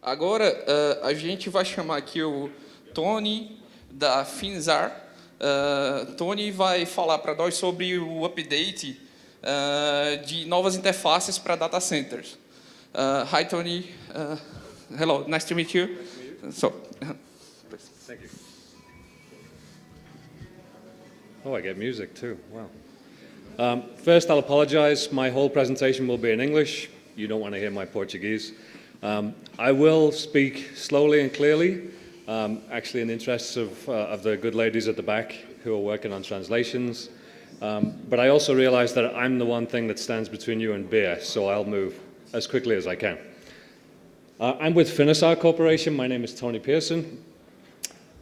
Agora, a gente vai chamar aqui o Tony da Finzar. Tony vai falar para nós sobre o update de novas interfaces para data centers. Hi, Tony. Hello, nice to meet you. So, thank you. Oh, I get music too. Wow. First, I'll apologize. My whole presentation will be in English. You don't want to hear my Portuguese. I will speak slowly and clearly, actually in the interests of the good ladies at the back who are working on translations. But I also realize that I'm the one thing that stands between you and beer, so I'll move as quickly as I can. I'm with Finisar Corporation. My name is Tony Pearson.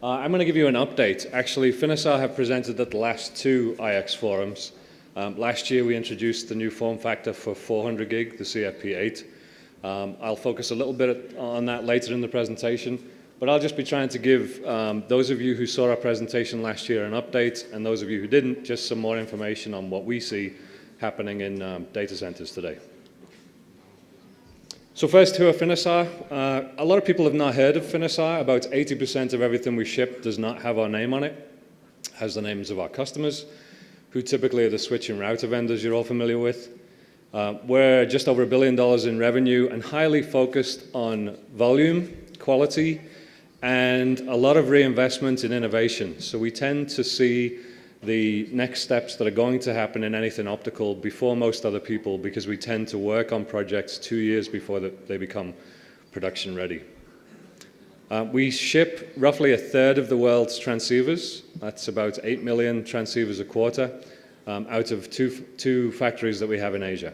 I'm going to give you an update. Actually, Finisar have presented at the last two IX forums. Last year, we introduced the new form factor for 400 gig, the CFP8. I'll focus a little bit on that later in the presentation, but I'll just be trying to give those of you who saw our presentation last year an update, and those of you who didn't, just some more information on what we see happening in data centers today. So first, who are Finisar? A lot of people have not heard of Finisar. About 80% of everything we ship does not have our name on it. It has the names of our customers, who typically are the switch and router vendors you're all familiar with. We're just over $1 billion in revenue and highly focused on volume, quality, and a lot of reinvestment in innovation. So we tend to see the next steps that are going to happen in anything optical before most other people, because we tend to work on projects 2 years before they become production ready. We ship roughly a third of the world's transceivers. That's about 8 million transceivers a quarter out of two factories that we have in Asia.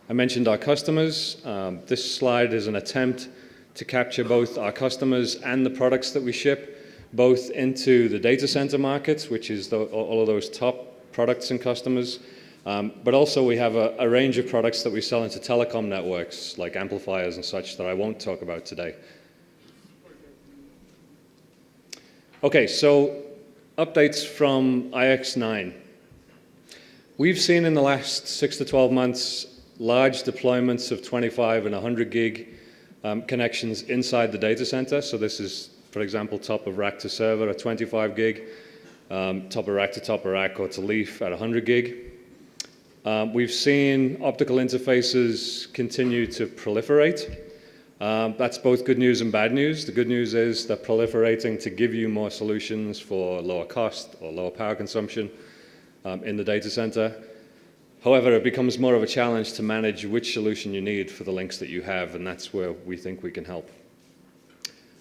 I mentioned our customers. This slide is an attempt to capture both our customers and the products that we ship, both into the data center markets, which is all of those top products and customers, but also we have a range of products that we sell into telecom networks, like amplifiers and such, that I won't talk about today. Okay, so updates from IX9. We've seen in the last 6 to 12 months large deployments of 25 and 100 gig connections inside the data center. So this is, for example, top of rack to server at 25 gig, top of rack or to leaf at 100 gig. We've seen optical interfaces continue to proliferate. That's both good news and bad news. The good news is they're proliferating to give you more solutions for lower cost or lower power consumption in the data center. However, it becomes more of a challenge to manage which solution you need for the links that you have, and that's where we think we can help.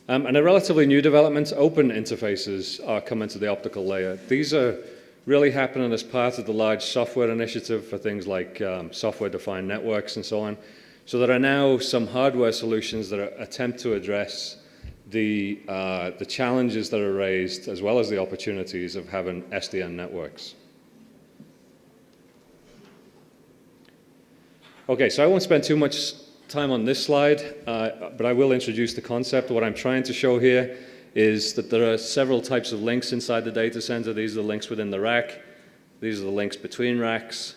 And a relatively new development, open interfaces are coming to the optical layer. These are really happening as part of the large software initiative for things like software-defined networks and so on. So there are now some hardware solutions that attempt to address the challenges that are raised, as well as the opportunities of having SDN networks. Okay, so I won't spend too much time on this slide, but I will introduce the concept. What I'm trying to show here is that there are several types of links inside the data center. These are the links within the rack. These are the links between racks,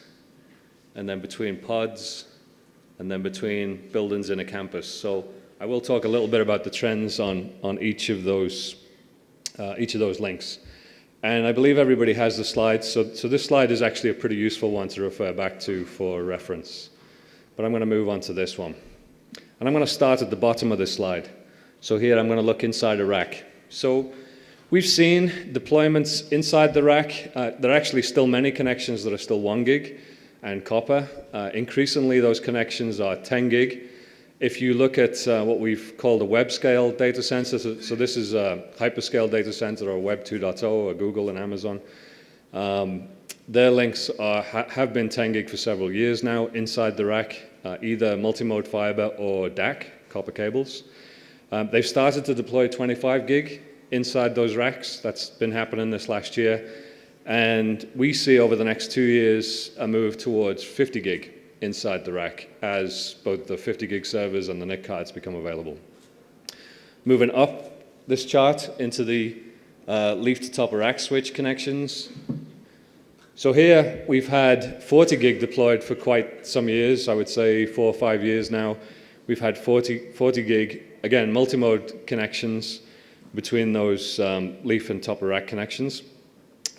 and then between pods, and then between buildings in a campus. So I will talk a little bit about the trends on each of those links. And I believe everybody has the slides. So this slide is actually a pretty useful one to refer back to for reference. But I'm going to move on to this one. And I'm going to start at the bottom of this slide. So here I'm going to look inside a rack. So we've seen deployments inside the rack. There are actually still many connections that are still 1 gig and copper. Increasingly, those connections are 10 gig. If you look at what we've called a web scale data center, so this is a hyperscale data center or Web 2.0 or Google and Amazon, their links have been 10 gig for several years now inside the rack, either multimode fiber or DAC, copper cables. They've started to deploy 25 gig inside those racks. That's been happening this last year. And we see over the next 2 years a move towards 50 gig inside the rack as both the 50 gig servers and the NIC cards become available. Moving up this chart into the leaf to top of rack switch connections. So here we've had 40 gig deployed for quite some years, I would say 4 or 5 years now. we've had 40 gig, again, multi-mode connections between those leaf and top of rack connections.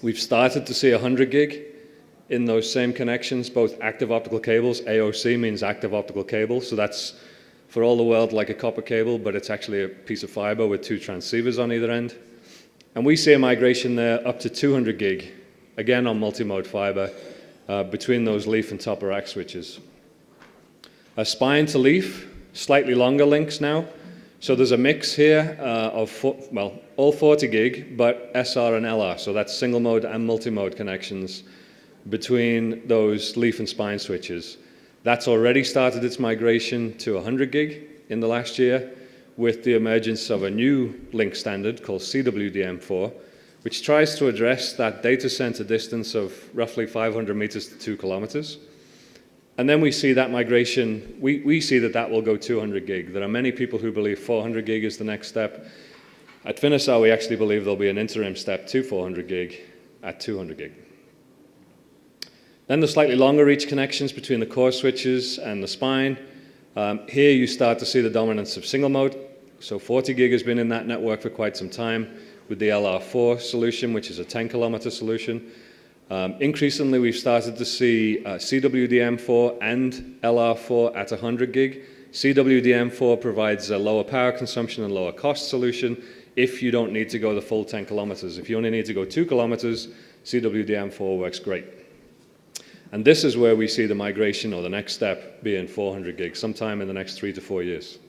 We've started to see 100 gig in those same connections, both active optical cables. AOC means active optical cable, so that's for all the world like a copper cable, but it's actually a piece of fiber with 2 transceivers on either end. And we see a migration there up to 200 gig, again on multi-mode fiber, between those leaf and top of rack switches. A spine to leaf, slightly longer links now. So there's a mix here of, all 40 gig, but SR and LR, so that's single mode and multi-mode connections between those leaf and spine switches. That's already started its migration to 100 gig in the last year with the emergence of a new link standard called CWDM4, which tries to address that data center distance of roughly 500 meters to 2 kilometers. And then we see that migration, we see that that will go 200 gig. There are many people who believe 400 gig is the next step. At Finisar, we actually believe there'll be an interim step to 400 gig at 200 gig. Then the slightly longer reach connections between the core switches and the spine. Here you start to see the dominance of single mode. So 40 gig has been in that network for quite some time with the LR4 solution, which is a 10-kilometer solution. Increasingly, we've started to see CWDM4 and LR4 at 100 gig. CWDM4 provides a lower power consumption and lower cost solution if you don't need to go the full 10 kilometers. If you only need to go 2 kilometers, CWDM4 works great. And this is where we see the migration or the next step being 400 gig, sometime in the next 3 to 4 years.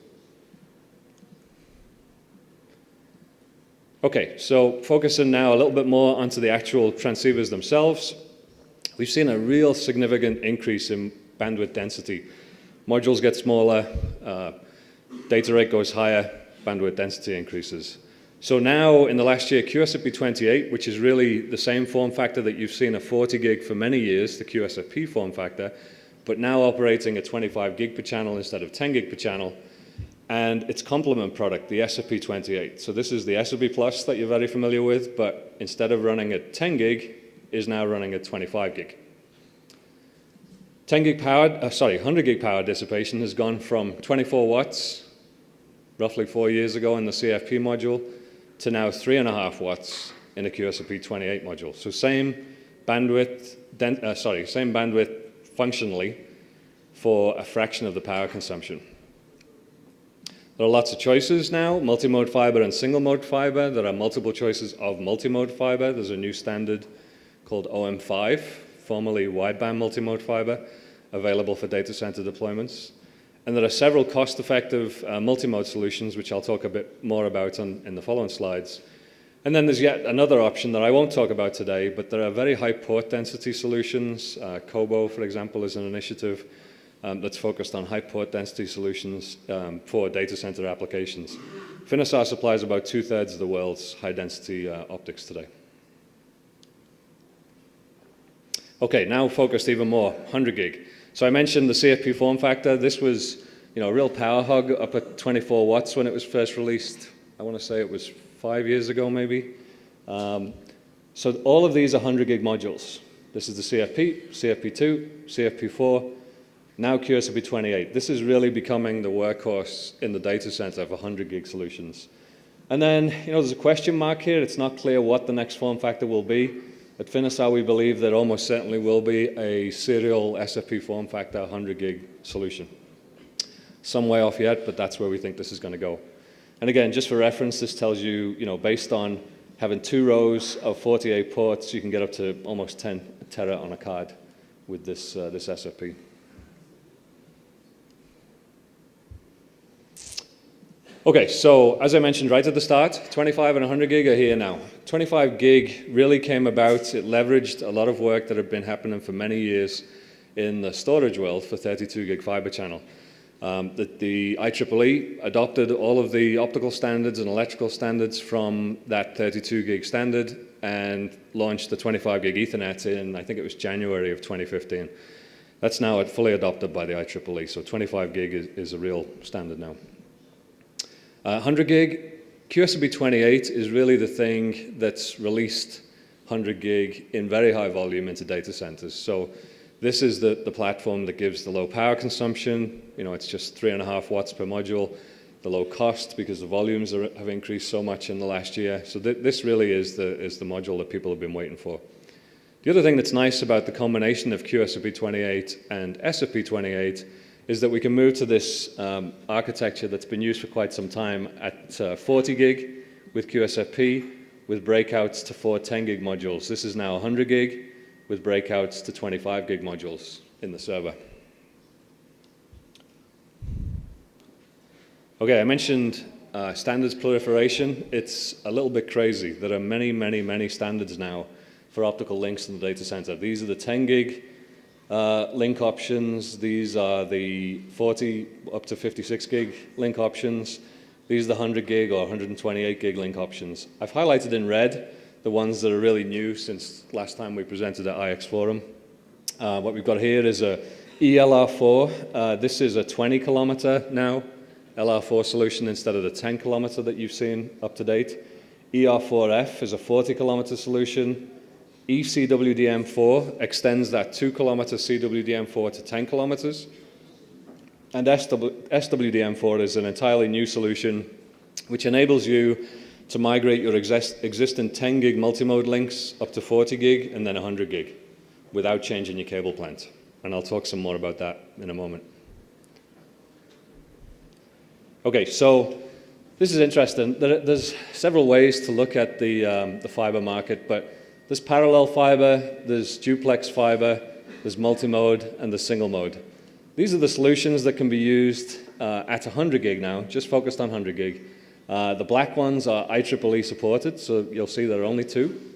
Okay, so focusing now a little bit more onto the actual transceivers themselves. We've seen a real significant increase in bandwidth density. Modules get smaller, data rate goes higher, bandwidth density increases. So now, in the last year, QSFP28, which is really the same form factor that you've seen a 40 gig for many years, the QSFP form factor, but now operating at 25 gig per channel instead of 10 gig per channel, and its complement product, the SFP28. So this is the SFP Plus that you're very familiar with, but instead of running at 10 gig, is now running at 25 gig. 100 gig power dissipation has gone from 24 watts, roughly 4 years ago in the CFP module, to now 3.5 watts in a QSFP28 module. So same bandwidth functionally for a fraction of the power consumption. There are lots of choices now, multi-mode fiber and single-mode fiber. There are multiple choices of multi-mode fiber. There's a new standard called OM5, formerly wideband multi-mode fiber, available for data center deployments. And there are several cost-effective multi-mode solutions, which I'll talk a bit more about in the following slides. And then there's yet another option that I won't talk about today, but there are very high port density solutions. COBO, for example, is an initiative that's focused on high port density solutions for data center applications. Finisar supplies about 2/3 of the world's high density optics today. Okay, now focused even more, 100 gig. So I mentioned the CFP form factor. This was, a real power hog up at 24 watts when it was first released. I want to say it was 5 years ago, maybe. So all of these are 100 gig modules. This is the CFP, CFP2, CFP4, now QSFP28. This is really becoming the workhorse in the data center for 100 gig solutions. And then, there's a question mark here. It's not clear what the next form factor will be. At Finisar, we believe that almost certainly will be a serial SFP form factor 100 gig solution. Some way off yet, but that's where we think this is going to go. And again, just for reference, this tells you, based on having 2 rows of 48 ports, you can get up to almost 10 tera on a card with this SFP. Okay, so as I mentioned right at the start, 25 and 100 gig are here now. 25 gig really came about, it leveraged a lot of work that had been happening for many years in the storage world for 32 gig fiber channel. The IEEE adopted all of the optical standards and electrical standards from that 32 gig standard and launched the 25 gig Ethernet in, I think it was January of 2015. That's now fully adopted by the IEEE, so 25 gig is a real standard now. 100 gig, QSFP28 is really the thing that's released 100 gig in very high volume into data centers. So This is the platform that gives the low power consumption. You know, it's just 3.5 watts per module. The low cost because the volumes have increased so much in the last year. So this really is the module that people have been waiting for. The other thing that's nice about the combination of QSFP28 and SFP28 is that we can move to this architecture that's been used for quite some time at 40 gig with QSFP with breakouts to 4 10 gig modules. This is now 100 gig with breakouts to 25 gig modules in the server. Okay, I mentioned standards proliferation. It's a little bit crazy. There are many, many, many standards now for optical links in the data center. These are the 10 gig link options. These are the 40 up to 56 gig link options. These are the 100 gig or 128 gig link options. I've highlighted in red the ones that are really new since last time we presented at IX Fórum. What we've got here is a ELR4. This is a 20 kilometer now LR4 solution instead of the 10 kilometer that you've seen up to date. ER4F is a 40 kilometer solution. ECWDM4 extends that 2 kilometer CWDM4 to 10 kilometers. And SWDM4 is an entirely new solution which enables you to migrate your existing 10 gig multimode links up to 40 gig and then 100 gig without changing your cable plant. And I'll talk some more about that in a moment. Okay, so this is interesting. There's several ways to look at the fiber market, but there's parallel fiber, there's duplex fiber, there's multimode, and there's single mode. These are the solutions that can be used at 100 gig now, just focused on 100 gig. The black ones are IEEE supported, so you'll see there are only 2.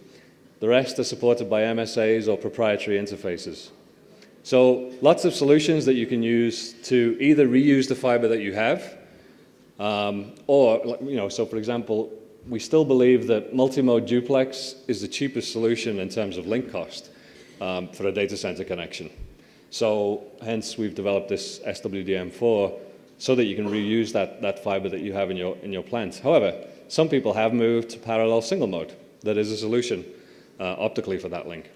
The rest are supported by MSAs or proprietary interfaces. So lots of solutions that you can use to either reuse the fiber that you have, or, you know, so for example, we still believe that multimode duplex is the cheapest solution in terms of link cost for a data center connection. So hence we've developed this SWDM4 so that you can reuse that fiber that you have in your plant. However, some people have moved to parallel single mode. That is a solution optically for that link.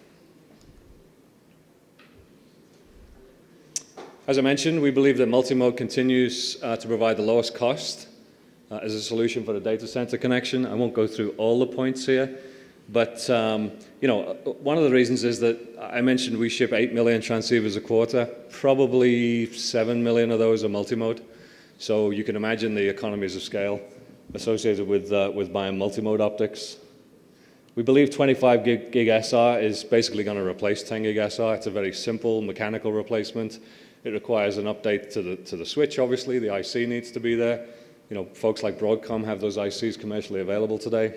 As I mentioned, we believe that multimode continues to provide the lowest cost as a solution for the data center connection. I won't go through all the points here, but you know, one of the reasons is that I mentioned we ship 8 million transceivers a quarter. Probably 7 million of those are multimode. So you can imagine the economies of scale associated with buying multimode optics. We believe 25 gig SR is basically going to replace 10 gig SR. It's a very simple mechanical replacement. It requires an update to the switch, obviously. The IC needs to be there. You know, folks like Broadcom have those ICs commercially available today.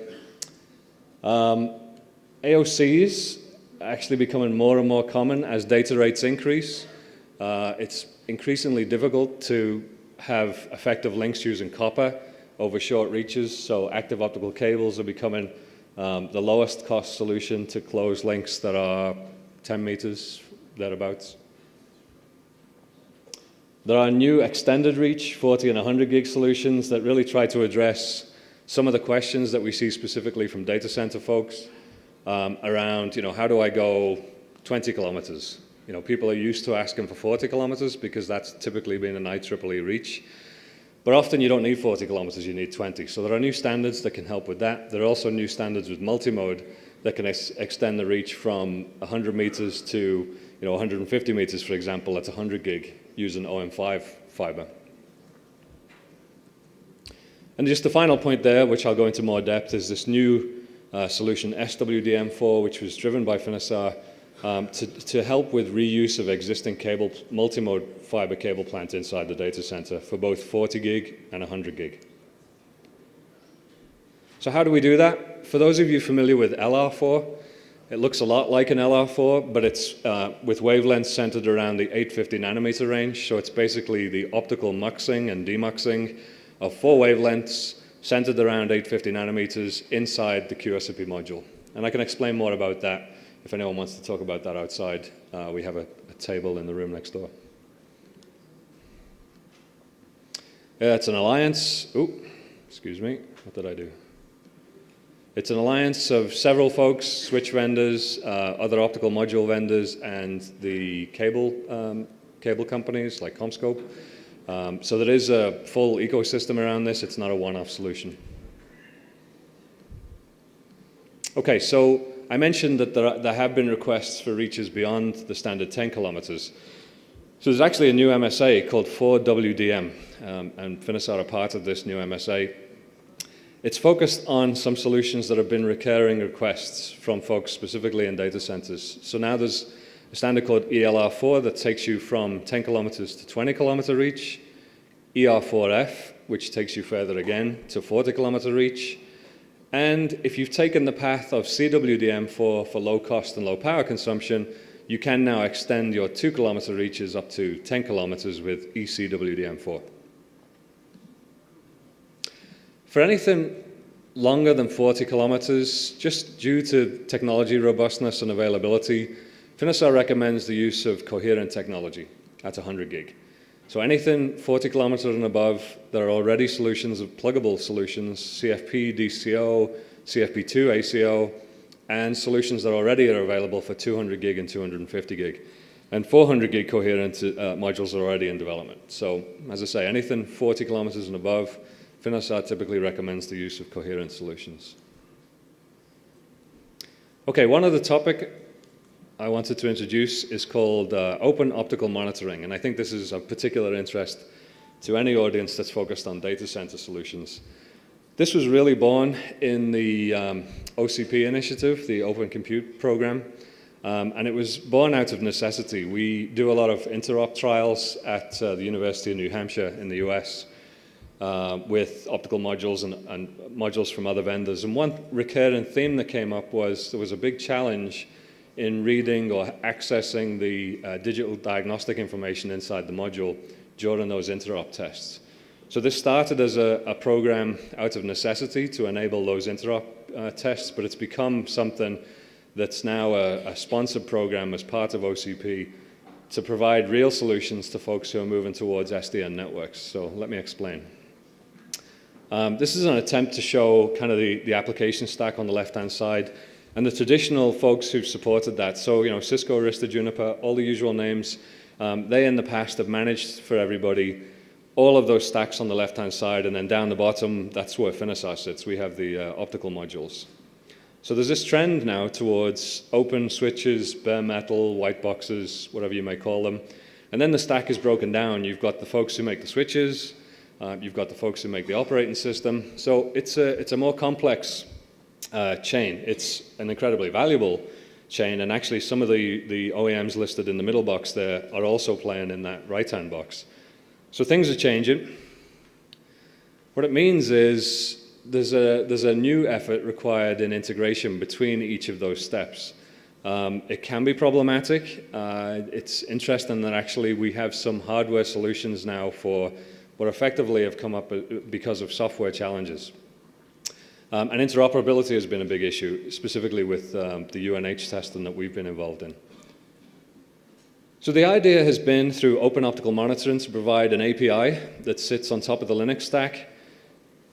AOCs are actually becoming more and more common as data rates increase. It's increasingly difficult to have effective links using copper over short reaches, so active optical cables are becoming the lowest cost solution to close links that are 10 meters, thereabouts. There are new extended reach 40 and 100 gig solutions that really try to address some of the questions that we see specifically from data center folks around, you know, how do I go 20 kilometers? You know, people are used to asking for 40 kilometers because that's typically been an IEEE reach. But often you don't need 40 kilometers, you need 20. So there are new standards that can help with that. There are also new standards with multimode that can extend the reach from 100 meters to, you know, 150 meters, for example, that's 100 gig using OM5 fiber. And just the final point there, which I'll go into more depth, is this new solution, SWDM4, which was driven by Finisar, to help with reuse of existing cable, multimode fiber cable plant inside the data center for both 40 gig and 100 gig. So how do we do that? For those of you familiar with LR4, it looks a lot like an LR4, but it's with wavelengths centered around the 850 nanometer range. So it's basically the optical muxing and demuxing of 4 wavelengths centered around 850 nanometers inside the QSFP module. And I can explain more about that if anyone wants to talk about that outside. We have a table in the room next door. Yeah, it's an alliance. Ooh, excuse me. What did I do? It's an alliance of several folks, switch vendors, other optical module vendors, and the cable companies like CommScope. So there is a full ecosystem around this. It's not a one-off solution. Okay, so I mentioned that there have been requests for reaches beyond the standard 10 kilometers. So there's actually a new MSA called 4WDM, and Finisar are part of this new MSA. It's focused on some solutions that have been recurring requests from folks specifically in data centers. So now there's a standard called ELR4 that takes you from 10 kilometers to 20 kilometer reach, ER4F, which takes you further again to 40 kilometer reach. And if you've taken the path of CWDM for low cost and low power consumption, you can now extend your 2 kilometer reaches up to 10 kilometers with ECWDM4. For anything longer than 40 kilometers, just due to technology robustness and availability, Finisar recommends the use of coherent technology at 100 gig. So anything 40 kilometers and above, there are already solutions of pluggable solutions, CFP, DCO, CFP2, ACO, and solutions that already are available for 200 gig and 250 gig. And 400 gig coherent modules are already in development. So as I say, anything 40 kilometers and above, Finisar typically recommends the use of coherent solutions. Okay, one other topic I wanted to introduce is called open optical monitoring, and I think this is of particular interest to any audience that's focused on data center solutions. This was really born in the OCP initiative, the Open Compute Program, and it was born out of necessity. We do a lot of interop trials at the University of New Hampshire in the US with optical modules and modules from other vendors, and one recurring theme that came up was there was a big challenge in reading or accessing the digital diagnostic information inside the module during those interop tests. So this started as a program out of necessity to enable those interop tests, but it's become something that's now a sponsored program as part of OCP to provide real solutions to folks who are moving towards SDN networks. So let me explain. This is an attempt to show kind of the application stack on the left-hand side, and the traditional folks who've supported that. So, Cisco, Arista, Juniper, all the usual names, they in the past have managed for everybody all of those stacks on the left-hand side, and then down the bottom, that's where Finisar sits. We have the optical modules. So there's this trend now towards open switches, bare metal, white boxes, whatever you may call them. And then the stack is broken down. You've got the folks who make the switches, you've got the folks who make the operating system. So it's a more complex chain. It's an incredibly valuable chain, and actually some of the OEMs listed in the middle box there are also playing in that right-hand box. So things are changing. What it means is there's a new effort required in integration between each of those steps. It can be problematic. It's interesting that actually we have some hardware solutions now for what effectively have come up because of software challenges. And interoperability has been a big issue, specifically with the UNH testing that we've been involved in. So the idea has been through open optical monitoring to provide an API that sits on top of the Linux stack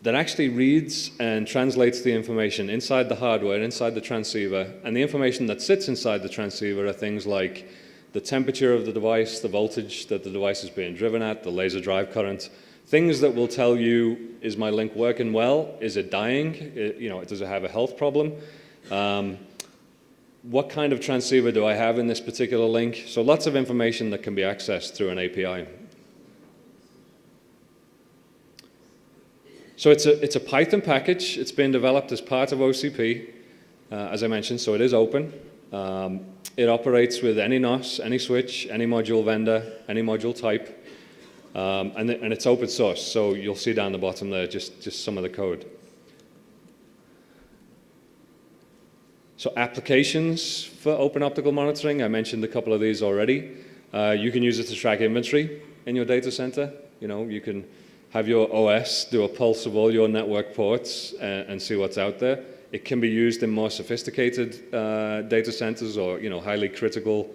that actually reads and translates the information inside the hardware, inside the transceiver, and the information that sits inside the transceiver are things like the temperature of the device, the voltage that the device is being driven at, the laser drive current, things that will tell you, is my link working well? Is it dying? Does it have a health problem? What kind of transceiver do I have in this particular link? So lots of information that can be accessed through an API. So it's a Python package. It's been developed as part of OCP, as I mentioned, so it is open. It operates with any NOS, any switch, any module vendor, any module type. And it's open source, so you'll see down the bottom there just some of the code. So applications for open optical monitoring, I mentioned a couple of these already. You can use it to track inventory in your data center. You can have your OS do a pulse of all your network ports and see what's out there. It can be used in more sophisticated data centers or highly critical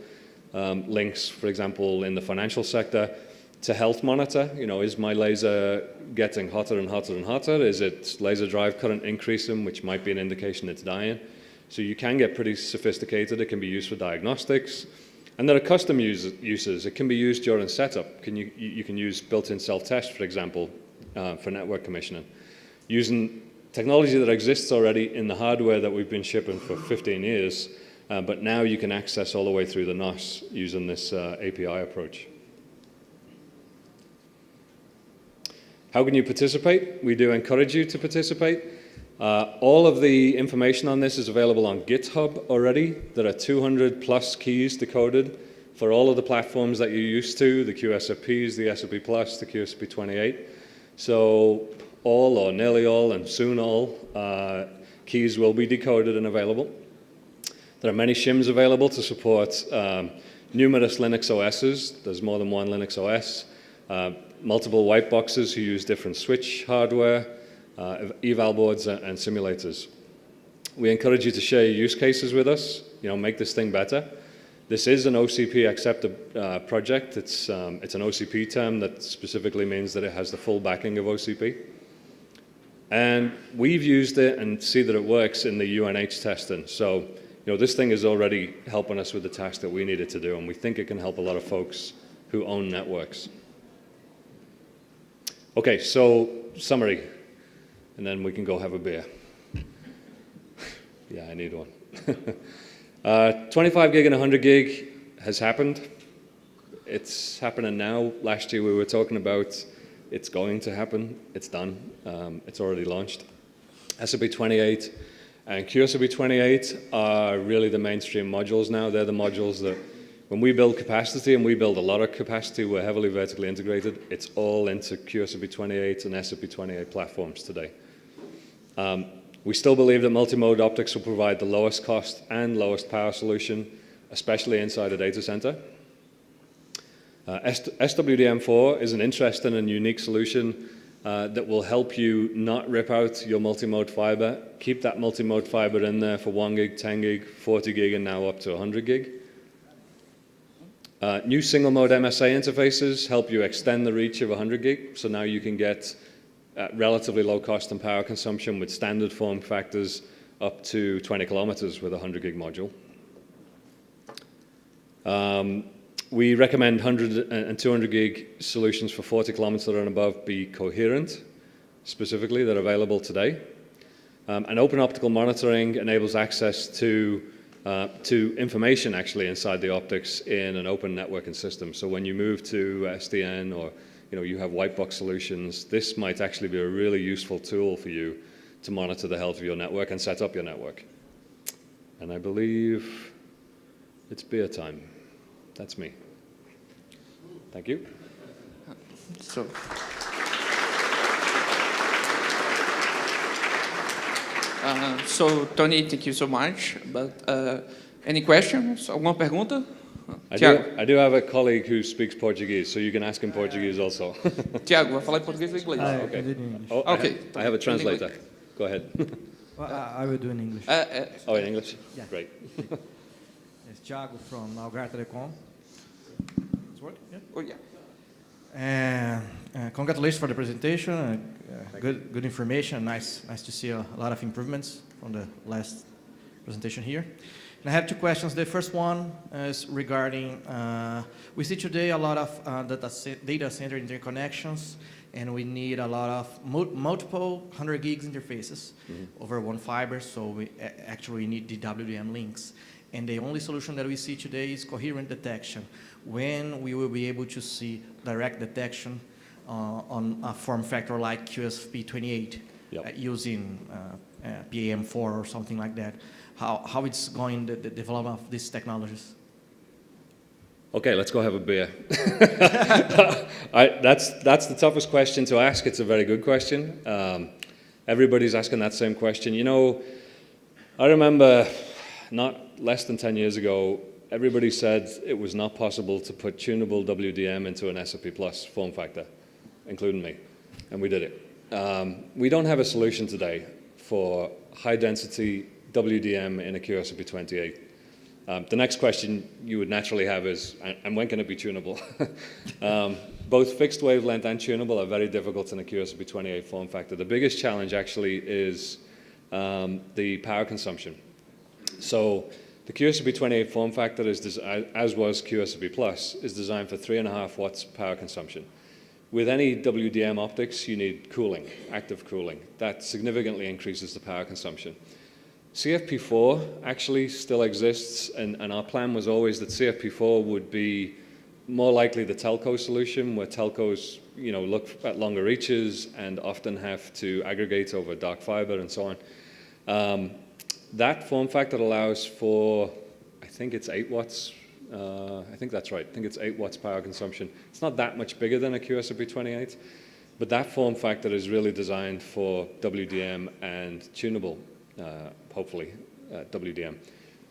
links, for example, in the financial sector, to health monitor. You know, is my laser getting hotter and hotter and hotter? Is its laser drive current increasing, which might be an indication it's dying? So you can get pretty sophisticated. It can be used for diagnostics. And there are custom uses. It can be used during setup. You can use built-in self-test, for example, for network commissioning. Using technology that exists already in the hardware that we've been shipping for 15 years, but now you can access all the way through the NOS using this API approach. How can you participate? We do encourage you to participate. All of the information on this is available on GitHub already. There are 200 plus keys decoded for all of the platforms that you're used to, the QSFPs, the SFP Plus, the QSFP28. So all or nearly all and soon all keys will be decoded and available. There are many shims available to support numerous Linux OSs. There's more than one Linux OS. Multiple white boxes who use different switch hardware, eval boards and simulators. We encourage you to share your use cases with us, make this thing better. This is an OCP accepted project. It's an OCP term that specifically means that it has the full backing of OCP. And we've used it and see that it works in the UNH testing. So, this thing is already helping us with the task that we needed to do, and we think it can help a lot of folks who own networks. Okay, so summary, and then we can go have a beer. Yeah, I need one. 25 gig and 100 gig has happened. It's happening now. Last year we were talking about it's going to happen. It's done. It's already launched. SFP28 and QSFP28 are really the mainstream modules now. They're the modules that when we build capacity, and we build a lot of capacity, we're heavily vertically integrated. It's all into QSFP28 and SFP28 platforms today. We still believe that multimode optics will provide the lowest cost and lowest power solution, especially inside a data center. SWDM4 is an interesting and unique solution that will help you not rip out your multimode fiber, keep that multimode fiber in there for 1 gig, 10 gig, 40 gig, and now up to 100 gig. New single mode MSA interfaces help you extend the reach of 100 gig, so now you can get relatively low cost and power consumption with standard form factors up to 20 kilometers with a 100 gig module. We recommend 100 and 200 gig solutions for 40 kilometers and above be coherent, specifically, that are available today. And open optical monitoring enables access to information actually inside the optics in an open networking system. So when you move to SDN or you have white box solutions, this might actually be a really useful tool for you to monitor the health of your network and set up your network. And I believe it's beer time. That's me. Thank you. So Tony, thank you so much. But any questions? Alguma pergunta? I do have a colleague who speaks Portuguese, so you can ask in Portuguese also. Tiago, vai falar em português ou inglês? Okay. Okay. I have a translator. Go ahead. Well, I will do in English. Oh, in English? Yeah. Great. It's Thiago from Algar Telecom. It's working? Yeah. Oh, yeah. Congratulations for the presentation. Good information. Nice to see a lot of improvements from the last presentation here. And I have two questions. The first one is regarding, we see today a lot of data center interconnections, and we need a lot of multiple 100 gigs interfaces over one fiber, so we actually need DWDM links. And the only solution that we see today is coherent detection. When we will be able to see direct detection on a form factor like QSFP28 using PAM4 or something like that. How it's going, the development of these technologies? Okay, let's go have a beer. That's the toughest question to ask. It's a very good question. Everybody's asking that same question. I remember not less than 10 years ago, everybody said it was not possible to put tunable WDM into an SFP Plus form factor, including me, and we did it. We don't have a solution today for high-density WDM in a QSFP28. The next question you would naturally have is, and when can it be tunable? Both fixed wavelength and tunable are very difficult in the QSFP28 form factor. The biggest challenge actually is the power consumption. So the QSFP28 form factor, is as was QSFP Plus, is designed for 3.5 watts power consumption. With any WDM optics, you need cooling, active cooling. That significantly increases the power consumption. CFP4 actually still exists, and our plan was always that CFP4 would be more likely the telco solution, where telcos, look at longer reaches and often have to aggregate over dark fiber and so on. That form factor allows for, I think it's 8 watts. I think that's right. I think it's 8 watts power consumption. It's not that much bigger than a QSFP28, but that form factor is really designed for WDM and tunable, hopefully, WDM.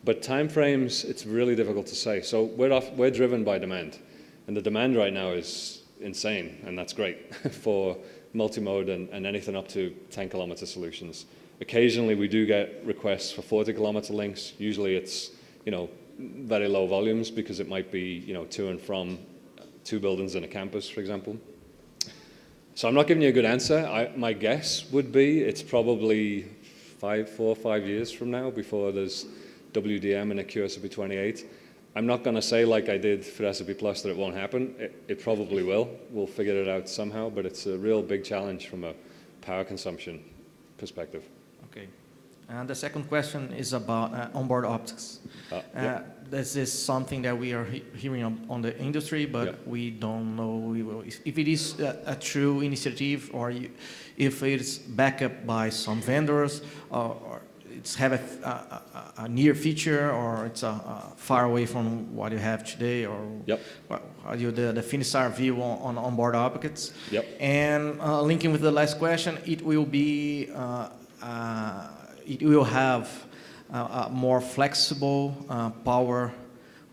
But timeframes, it's really difficult to say. So we're driven by demand, and the demand right now is insane, and that's great for multimode and anything up to 10-kilometer solutions. Occasionally, we do get requests for 40-kilometer links. Usually, it's very low volumes because it might be to and from 2 buildings in a campus, for example. So I'm not giving you a good answer. My guess would be it's probably 4 or 5 years from now before there's WDM in a QSFP28. I'm not going to say like I did for SFP Plus that it won't happen. It probably will. We'll figure it out somehow, but it's a real big challenge from a power consumption perspective. Okay. And the second question is about onboard optics. Yeah. This is something that we are hearing on the industry, but yeah. we don't know if it is a true initiative or if it's backed up by some vendors or it's have a near feature or it's far away from what you have today, or yep. How do you the Finisar view on onboard optics? Yep. And linking with the last question, it will be it will have a more flexible power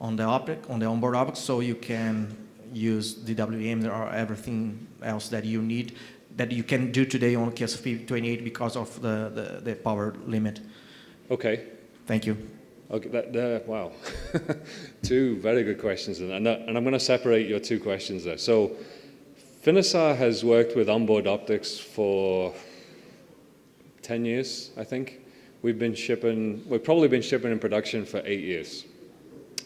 on the onboard optic, so you can use DWM or everything else that you need, that you can do today on QSFP28 because of the power limit. Okay. Thank you. Okay. Wow. 2 very good questions, and I'm going to separate your 2 questions there. So, Finisar has worked with onboard optics for 10 years, I think. We've probably been shipping in production for 8 years,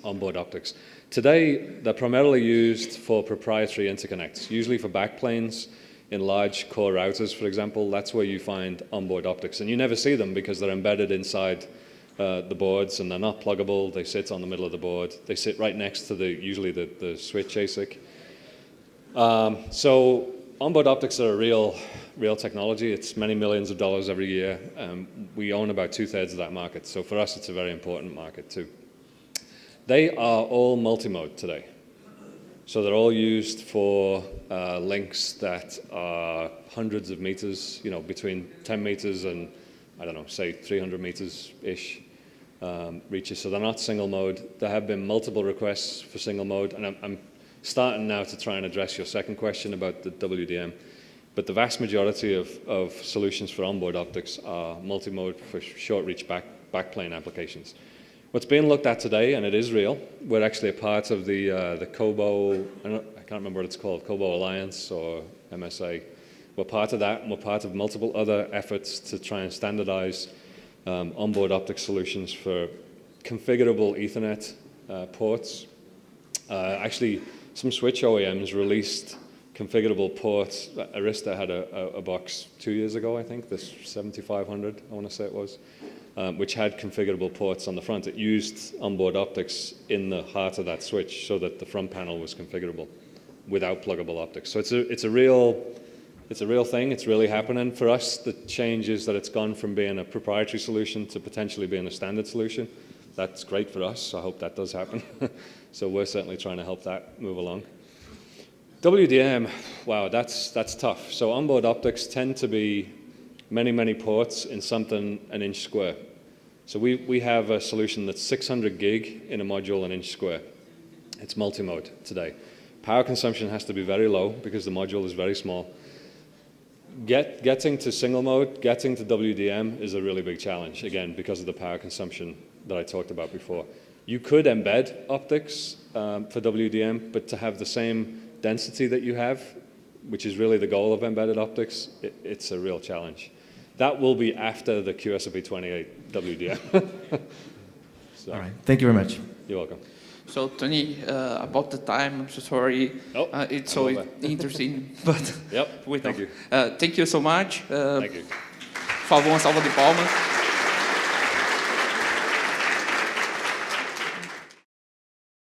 onboard optics. Today, they're primarily used for proprietary interconnects, usually for backplanes in large core routers, for example. That's where you find onboard optics. And you never see them because they're embedded inside the boards, and they're not pluggable. They sit on the middle of the board. They sit right next to usually the switch ASIC. So onboard optics are a real technology. It's many millions of dollars every year. We own about 2/3 of that market. So for us, it's a very important market too. They are all multimode today. So they're all used for links that are hundreds of meters, between 10 meters and, I don't know, say 300 meters-ish reaches. So they're not single mode. There have been multiple requests for single mode, and I'm starting now to try and address your second question about the WDM. But the vast majority of solutions for onboard optics are multimode for short reach backplane applications. What's being looked at today, and it is real, we're actually a part of the COBO, I can't remember what it's called, COBO Alliance or MSA. We're part of that, and we're part of multiple other efforts to try and standardize onboard optic solutions for configurable Ethernet ports. Actually, some switch OEMs released configurable ports. Arista had a box 2 years ago, I think, this 7500, I want to say it was, which had configurable ports on the front. It used onboard optics in the heart of that switch so that the front panel was configurable without pluggable optics. So it's a real thing. It's really happening. For us, the change is that it's gone from being a proprietary solution to potentially being a standard solution. That's great for us. I hope that does happen. So we're certainly trying to help that move along. WDM, wow, that's tough. So onboard optics tend to be many ports in something an inch square. So we have a solution that's 600 gig in a module an inch square. It's multimode today. Power consumption has to be very low because the module is very small. Getting to single mode, getting to WDM is a really big challenge, again, because of the power consumption that I talked about before. You could embed optics for WDM, but to have the same density that you have, which is really the goal of embedded optics, it's a real challenge. That will be after the QSFP28 WDM. So, All right. Thank you very much. You're welcome. So, Tony, about the time, I'm so sorry. Oh, it's so interesting, but yep. we Thank you. Thank you so much. Thank you. Por favor, uma salva de palmas.